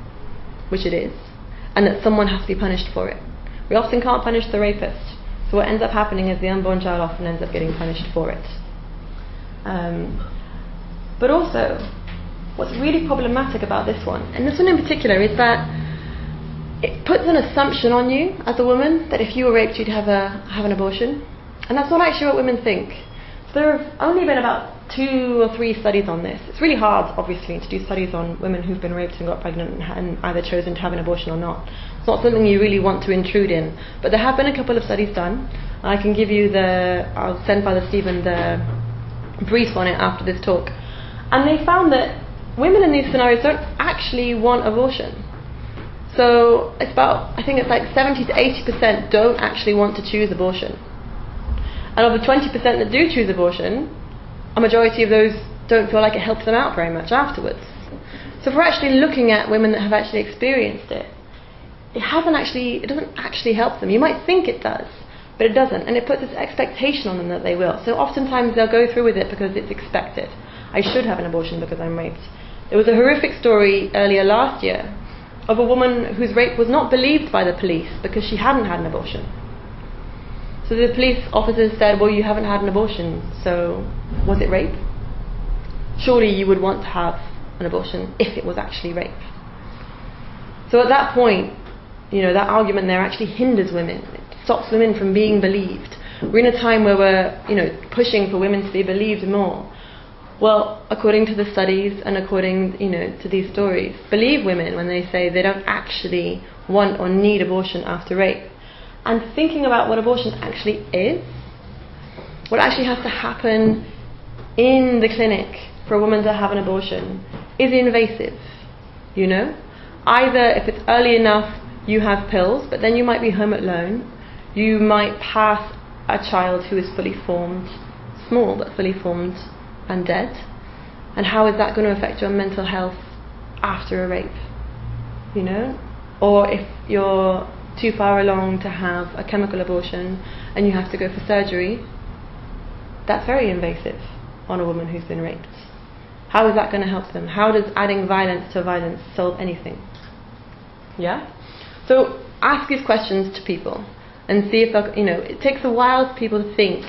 which it is, and that someone has to be punished for it. We often can't punish the rapist, so what ends up happening is the unborn child often ends up getting punished for it. But also, what's really problematic about this one, and this one in particular, is that it puts an assumption on you as a woman that if you were raped you'd have an abortion, and that's not actually what women think. So there have only been about 2 or 3 studies on this. It's really hard, obviously, to do studies on women who've been raped and got pregnant and either chosen to have an abortion or not. It's not something you really want to intrude in. But there have been a couple of studies done. I can give you I'll send Father Stephen the brief on it after this talk. And they found that women in these scenarios don't actually want abortion. So it's about, I think it's like 70 to 80% don't actually want to choose abortion. And of the 20% that do choose abortion, a majority of those don't feel like it helps them out very much afterwards. So if we're actually looking at women that have actually experienced it, it doesn't actually help them. You might think it does, but it doesn't, and it puts this expectation on them that they will. So oftentimes they'll go through with it because it's expected. I should have an abortion because I'm raped. There was a horrific story earlier last year of a woman whose rape was not believed by the police because she hadn't had an abortion. So the police officers said, well, you haven't had an abortion, so was it rape? Surely you would want to have an abortion if it was actually rape. So at that point, you know, that argument there actually hinders women. It stops women from being believed. We're in a time where we're, you know, pushing for women to be believed more. Well, according to the studies and according, you know, to these stories, believe women when they say they don't actually want or need abortion after rape. And thinking about what abortion actually is, what actually has to happen in the clinic for a woman to have an abortion is invasive, you know? Either if it's early enough, you have pills, but then you might be home alone. You might pass a child who is fully formed, small but fully formed and dead. And how is that going to affect your mental health after a rape? you know, or if you're too far along to have a chemical abortion and you have to go for surgery, that's very invasive on a woman who's been raped. How is that going to help them? How does adding violence to violence solve anything? Yeah? So ask these questions to people and see if they'll, you know, it takes a while for people to think,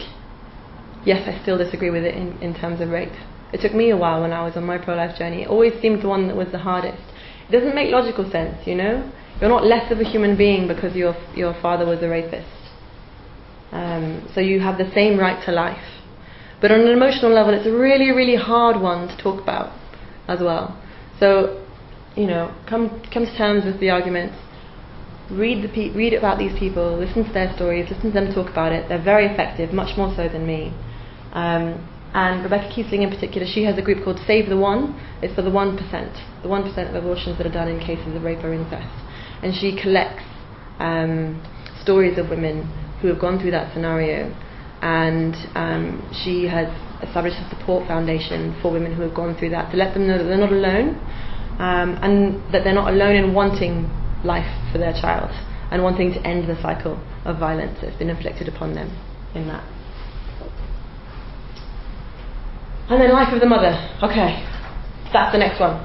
yes, I still disagree with it in terms of rape. It took me a while when I was on my pro-life journey. It always seemed the one that was the hardest. It doesn't make logical sense, you know? You're not less of a human being because your father was a rapist. So you have the same right to life. But on an emotional level, it's a really, really hard one to talk about as well. So, you know, come to terms with the arguments. Read about these people, listen to their stories, listen to them talk about it. They're very effective, much more so than me. And Rebecca Kiesling in particular, she has a group called Save the One. It's for the 1%. The 1% of abortions that are done in cases of rape or incest. And she collects stories of women who have gone through that scenario. And she has established a support foundation for women who have gone through that to let them know that they're not alone, and that they're not alone in wanting life for their child and wanting to end the cycle of violence that's been inflicted upon them in that. And then life of the mother. Okay, that's the next one.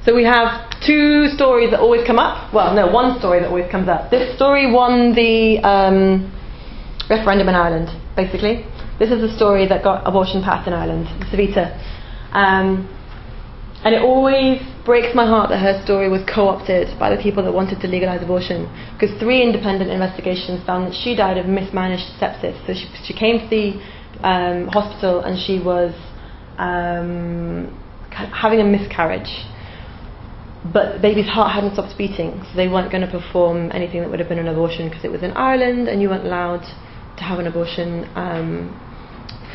So we have two stories that always come up. Well, no, one story that always comes up. This story won the referendum in Ireland, basically. This is the story that got abortion passed in Ireland, Savita. And it always breaks my heart that her story was co-opted by the people that wanted to legalise abortion, because 3 independent investigations found that she died of mismanaged sepsis. So she came to the hospital and she was having a miscarriage, but the baby's heart hadn't stopped beating, so they weren't going to perform anything that would have been an abortion because it was in Ireland and you weren't allowed to have an abortion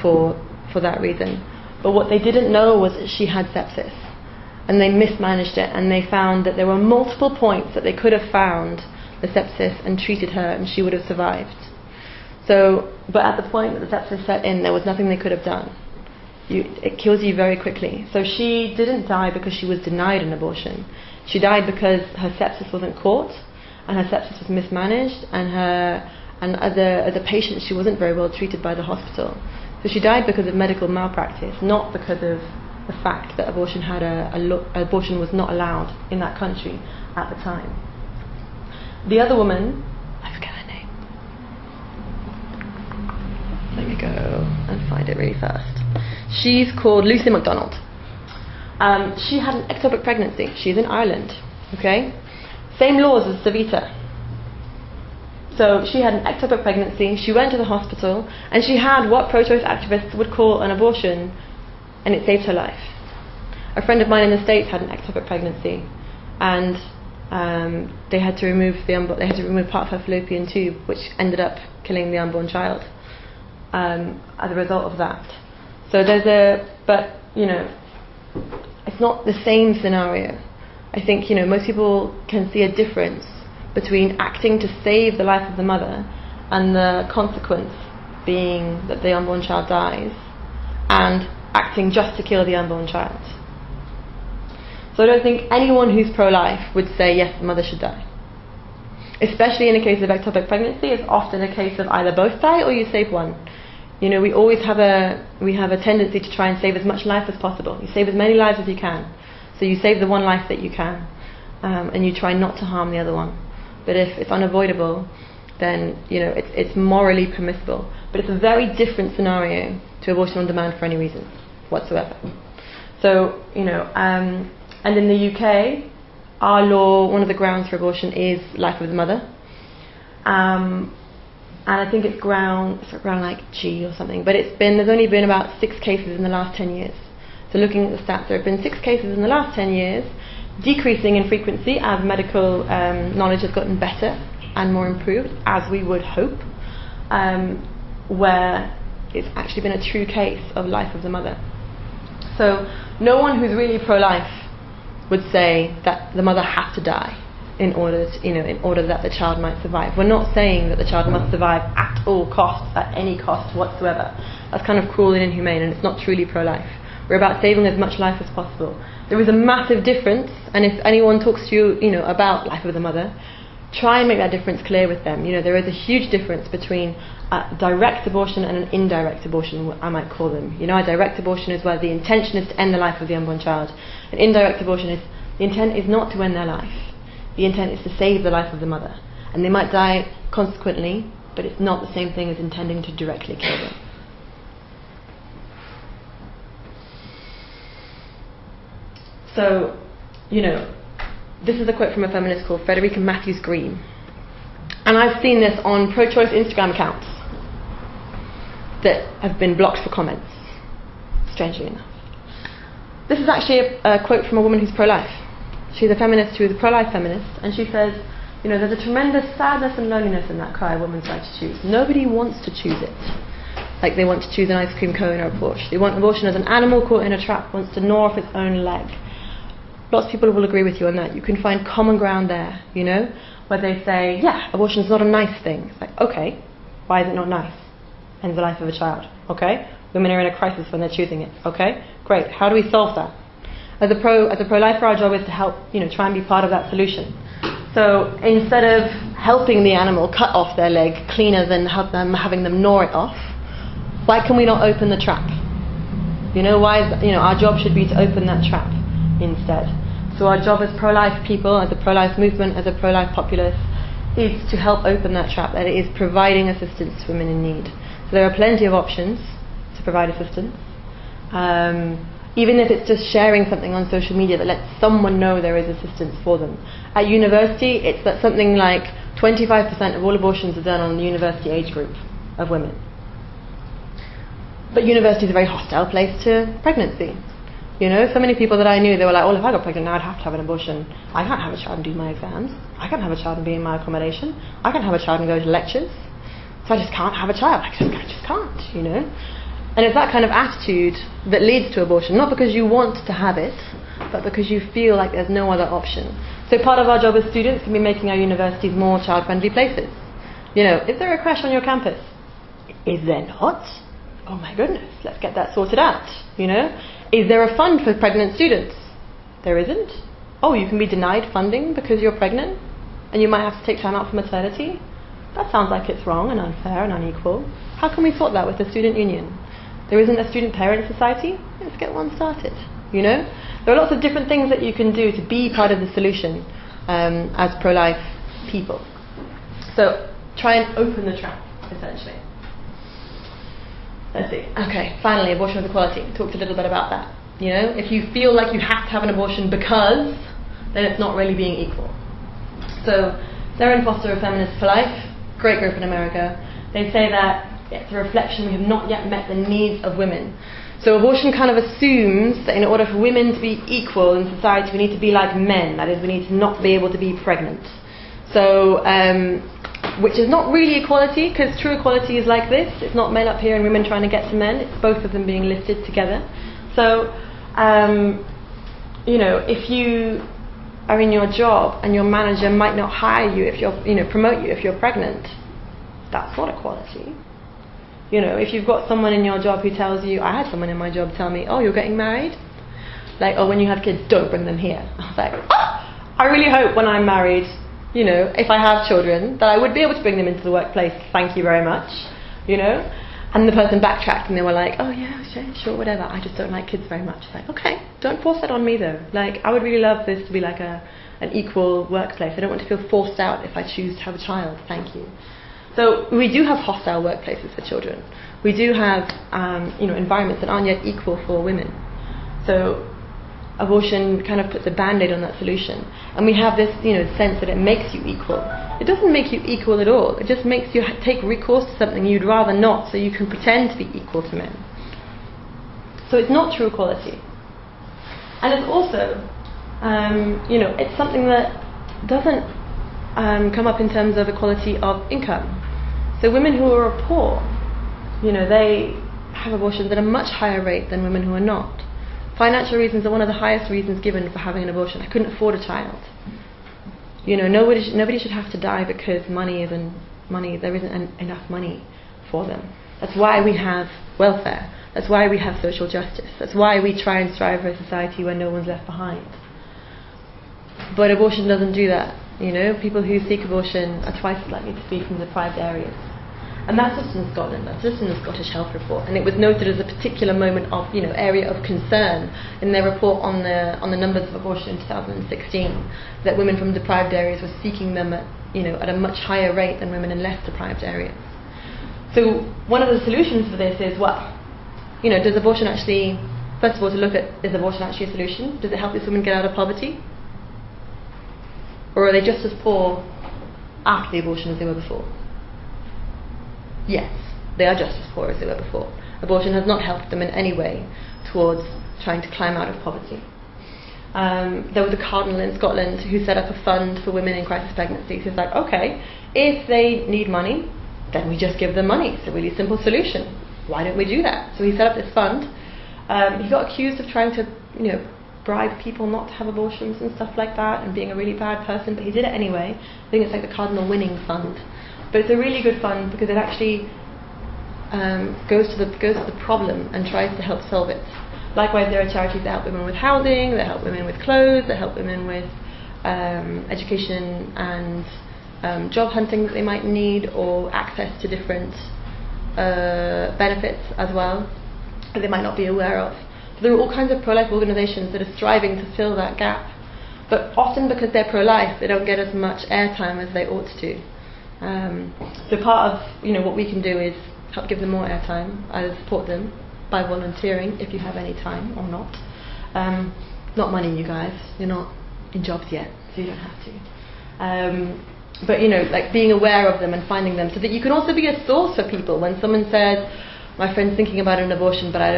for that reason. But what they didn't know was that she had sepsis, and they mismanaged it, and they found that there were multiple points that they could have found the sepsis and treated her and she would have survived. So, but at the point that the sepsis set in, there was nothing they could have done. It kills you very quickly. So she didn't die because she was denied an abortion. She died because her sepsis wasn't caught, and her sepsis was mismanaged, and as a patient she wasn't very well treated by the hospital. So she died because of medical malpractice, not because of the fact that abortion abortion was not allowed in that country at the time. The other woman, I forget her name. Let me go and find it really fast. She's called Lucy MacDonald. She had an ectopic pregnancy. She's in Ireland. Okay, same laws as Savita. So she had an ectopic pregnancy. She went to the hospital and she had what pro-choice activists would call an abortion, and it saved her life. A friend of mine in the States had an ectopic pregnancy, and they had to remove part of her fallopian tube, which ended up killing the unborn child as a result of that. So but you know, it's not the same scenario. I think, you know, most people can see a difference between acting to save the life of the mother and the consequence being that the unborn child dies, and acting just to kill the unborn child. So I don't think anyone who's pro-life would say yes, the mother should die. Especially in a case of ectopic pregnancy, it's often a case of either both die or you save one. You know, we always have a tendency to try and save as much life as possible. You save as many lives as you can. So you save the one life that you can, and you try not to harm the other one. But if it's unavoidable, then, you know, it's morally permissible. But it's a very different scenario to abortion on demand for any reason whatsoever. So, you know, and in the UK, our law, one of the grounds for abortion is life of the mother. And I think it's ground like G or something. But there's only been about 6 cases in the last 10 years. So looking at the stats, there have been 6 cases in the last 10 years, decreasing in frequency as medical knowledge has gotten better and more improved, as we would hope, where it's actually been a true case of life of the mother. So no one who's really pro-life would say that the mother has to die in order that the child might survive. We're not saying that the child must survive at all costs, at any cost whatsoever. That's kind of cruel and inhumane, and it's not truly pro-life. We're about saving as much life as possible. There is a massive difference, and if anyone talks to you, about life of the mother, try and make that difference clear with them. There is a huge difference between a direct abortion and an indirect abortion, I might call them. A direct abortion is where the intention is to end the life of the unborn child. An indirect abortion is the intent is not to end their life. The intent is to save the life of the mother. And they might die consequently, but it's not the same thing as intending to directly kill them. So, this is a quote from a feminist called Frederica Matthews Green. And I've seen this on pro-choice Instagram accounts that have been blocked for comments, strangely enough. This is actually a quote from a woman who's pro-life. She's a feminist who's a pro-life feminist, and she says, there's a tremendous sadness and loneliness in that cry, a woman's right to choose. Nobody wants to choose it. Like they want to choose an ice cream cone or a Porsche. They want abortion as an animal caught in a trap, wants to gnaw off its own leg. Lots of people will agree with you on that. You can find common ground there, where they say, yeah, abortion is not a nice thing. It's like, okay, why is it not nice? Ends the life of a child. Okay, women are in a crisis when they're choosing it. Okay, great. How do we solve that? As a pro-lifer, our job is to help, try and be part of that solution. So instead of helping the animal cut off their leg cleaner than having them gnaw it off, why can we not open the trap? Our job should be to open that trap instead. So our job as pro-life people, as a pro-life movement, as a pro-life populace, is to help open that trap, that it is providing assistance to women in need. So there are plenty of options to provide assistance. Even if it's just sharing something on social media that lets someone know there is assistance for them. At university, it's that something like 25% of all abortions are done on the university age group of women. But university is a very hostile place to pregnancy. So many people that I knew, they were like, if I got pregnant now, I'd have to have an abortion. I can't have a child and do my exams. I can't have a child and be in my accommodation. I can't have a child and go to lectures. So I just can't have a child. I just can't, And it's that kind of attitude that leads to abortion, not because you want to have it, but because you feel like there's no other option. So part of our job as students can be making our universities more child-friendly places. Is there a crash on your campus? Is there not? Oh my goodness, let's get that sorted out, Is there a fund for pregnant students? There isn't. Oh, you can be denied funding because you're pregnant, and you might have to take time out for maternity? That sounds like it's wrong and unfair and unequal. How can we sort that with the student union? There isn't a student parent society? Let's get one started, There are lots of different things that you can do to be part of the solution as pro-life people. So try and open the trap, essentially. Let's see. Okay, finally, abortion with equality. Talked a little bit about that. If you feel like you have to have an abortion because, then it's not really being equal. So Sarah and Foster of Feminists for Life, great group in America, they say that it's a reflection we have not yet met the needs of women. So abortion kind of assumes that in order for women to be equal in society, we need to be like men. That is, we need to not be able to be pregnant. So, which is not really equality, because true equality is like this. It's not men up here and women trying to get to men. It's both of them being lifted together. So, if you are in your job and your manager might not hire you if you're, promote you if you're pregnant, that's not equality. If you've got someone in your job who tells you, I had someone in my job tell me, oh, you're getting married? Like, oh, when you have kids, don't bring them here. I was like, I really hope when I'm married, if I have children, that I would be able to bring them into the workplace, thank you very much, And the person backtracked and they were like, oh yeah, sure, whatever, I just don't like kids very much. It's like, okay, don't force that on me though. Like, I would really love this to be like an equal workplace. I don't want to feel forced out if I choose to have a child, thank you. So we do have hostile workplaces for children. We do have, environments that aren't yet equal for women. So abortion kind of puts a band-aid on that solution. And we have this, sense that it makes you equal. It doesn't make you equal at all. It just makes you take recourse to something you'd rather not, so you can pretend to be equal to men. So it's not true equality. And it's also, it's something that doesn't come up in terms of equality of income. So women who are poor, they have abortions at a much higher rate than women who are not. Financial reasons are one of the highest reasons given for having an abortion. I couldn't afford a child. Nobody should have to die because there isn't enough money for them. That's why we have welfare. That's why we have social justice. That's why we try and strive for a society where no one's left behind. But abortion doesn't do that. You know, people who seek abortion are twice as likely to be from deprived areas. And that's just in Scotland, that's just in the Scottish Health Report. And it was noted as a particular moment of, you know, area of concern in their report on the numbers of abortion in 2016, that women from deprived areas were seeking them at, you know, at a much higher rate than women in less deprived areas. So one of the solutions for this is, well, you know, does abortion actually, first of all, to look at, is abortion actually a solution? Does it help these women get out of poverty? Or are they just as poor after the abortion as they were before? Yes, they are just as poor as they were before. Abortion has not helped them in any way towards trying to climb out of poverty. There was a cardinal in Scotland who set up a fund for women in crisis pregnancies. He was like, okay, if they need money, then we just give them money. It's a really simple solution. Why don't we do that? So he set up this fund. He got accused of trying to, you know, bribe people not to have abortions and stuff like that, and being a really bad person, but he did it anyway. I think it's like the Cardinal Winning Fund. But it's a really good fund because it actually goes to the problem and tries to help solve it. Likewise, there are charities that help women with housing, that help women with clothes, that help women with education and job hunting that they might need, or access to different benefits as well that they might not be aware of. So there are all kinds of pro-life organisations that are striving to fill that gap. But often because they're pro-life, they don't get as much airtime as they ought to. So part of, you know, what we can do is help give them more airtime, either support them by volunteering if you have any time or not. Not money, you guys. You're not in jobs yet, so you don't have to. But you know, like being aware of them and finding them, so that you can also be a source for people. When someone says, "My friend's thinking about an abortion, but I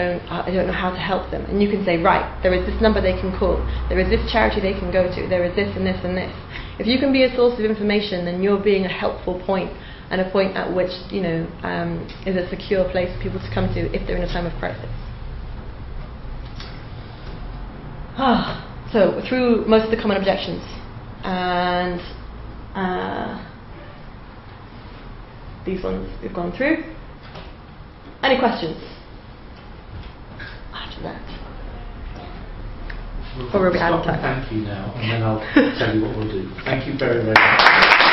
don't know how to help them," and you can say, "Right, there is this number they can call. There is this charity they can go to. There is this and this and this." If you can be a source of information, then you're being a helpful point, and a point at which, you know, is a secure place for people to come to if they're in a time of crisis. So through most of the common objections, and these ones we've gone through. Any questions after that? Or we'll be out of time. Thank you now, and then I'll tell you what we'll do. Thank you very, very much.